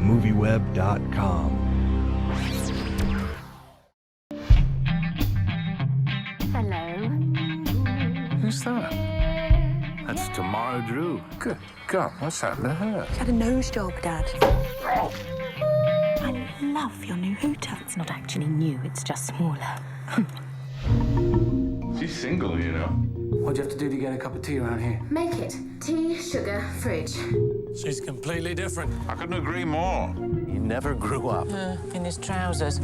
MovieWeb.com. Hello. Who's that? That's Tamara Drewe. Good God, what's happened to her? She had a nose job, Dad. I love your new hooter. It's not actually new, it's just smaller. She's single, you know. What'd you have to do to get a cup of tea around here? Make it. Tea, sugar, fridge. She's completely different. I couldn't agree more. He never grew up. In his trousers.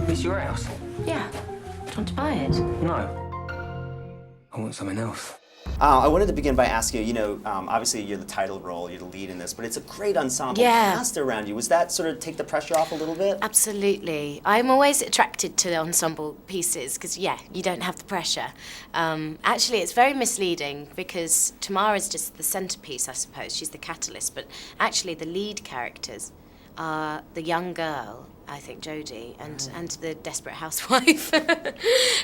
It's your house? Yeah. Do you want to buy it? No. I want something else. I wanted to begin by asking you, obviously you're the title role, you're the lead in this, but it's a great ensemble Yeah. cast around you. Was that sort of take the pressure off a little bit? Absolutely. I'm always attracted to ensemble pieces because, you don't have the pressure. Actually, it's very misleading because Tamara's just the centrepiece, I suppose. She's the catalyst, but actually the lead characters are the young girl, I think, Jodie, and the desperate housewife,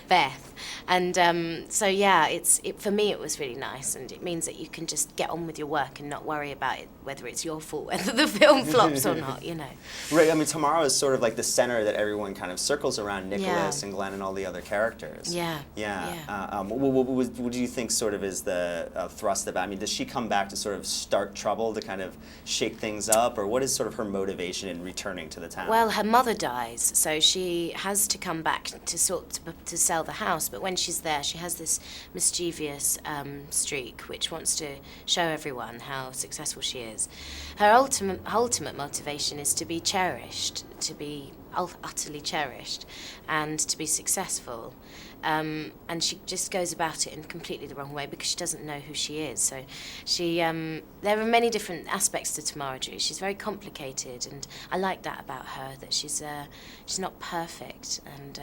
Beth. And for me it was really nice, and it means that you can just get on with your work and not worry about it, whether it's your fault, whether the film flops or not, Right, I mean, Tamara is sort of like the center that everyone kind of circles around, Nicholas Yeah. and Glenn and all the other characters. Yeah. What do you think sort of is the thrust of it? I mean, does she come back to sort of start trouble, to kind of shake things up, or what is sort of her motivation in returning to the town? Well, her mother dies, so she has to come back to sell the house. But when she's there, she has this mischievous streak, which wants to show everyone how successful she is. Her ultimate motivation is to be cherished, to be utterly cherished, and to be successful. And she just goes about it in completely the wrong way because she doesn't know who she is. So there are many different aspects to Tamara Drewe. She's very complicated, and I like that about her, that she's not perfect, and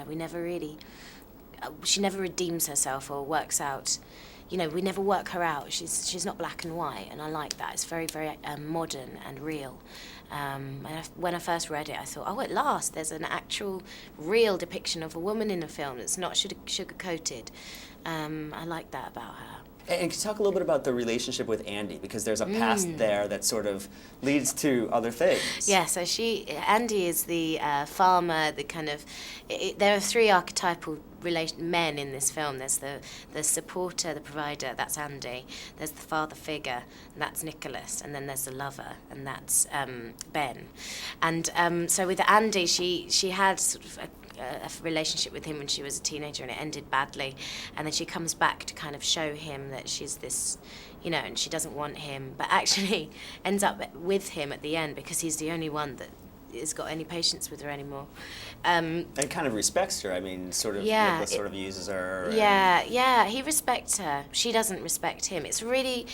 she never redeems herself or works out. We never work her out. She's not black and white, and I like that. It's very, very modern and real. When I first read it, I thought, at last, there's an actual, real depiction of a woman in a film that's not sugar-coated. I like that about her. And can you talk a little bit about the relationship with Andy? Because there's a past there that sort of leads to other things. Yeah, so Andy is the farmer, the kind of... there are three archetypal men in this film. There's the supporter, the provider, that's Andy. There's the father figure, and that's Nicholas. And then there's the lover, and that's Ben. And so with Andy, she had sort of a relationship with him when she was a teenager, and it ended badly, and then she comes back to kind of show him that she's this, and she doesn't want him, but actually ends up with him at the end because he's the only one that has got any patience with her anymore. And kind of respects her. I mean, sort of, Nicholas sort of uses her. Yeah, he respects her. She doesn't respect him. It's really,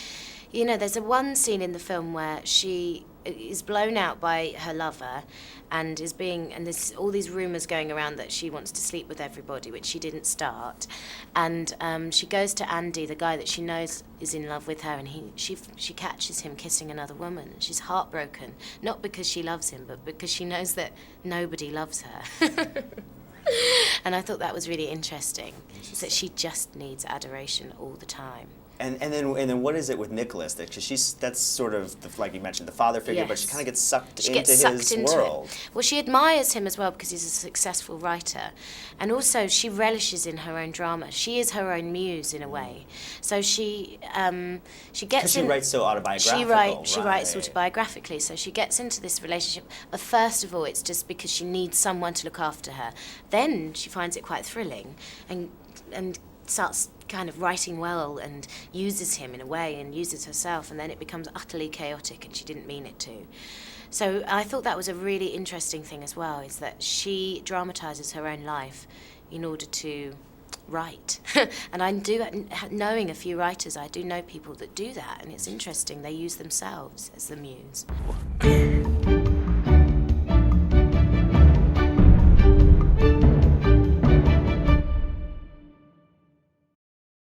there's one scene in the film where she is blown out by her lover, and there's all these rumours going around that she wants to sleep with everybody, which she didn't start. And she goes to Andy, the guy that she knows is in love with her, and she catches him kissing another woman. She's heartbroken, not because she loves him, but because she knows that nobody loves her. And I thought that was really interesting, that she just needs adoration all the time. And then what is it with Nicholas? Because that's sort of, like you mentioned, the father figure, but she kind of gets sucked into his world. Well, she admires him as well because he's a successful writer. And also, she relishes in her own drama. She is her own muse, in a way. So she gets in... Because she writes so autobiographically. She writes autobiographically, so she gets into this relationship. But first of all, it's just because she needs someone to look after her. Then she finds it quite thrilling and starts kind of writing well and uses him in a way and uses herself, and then it becomes utterly chaotic, and she didn't mean it to. So I thought that was a really interesting thing as well, is that she dramatises her own life in order to write. And I do, knowing a few writers, I do know people that do that, and it's interesting. They use themselves as the muse.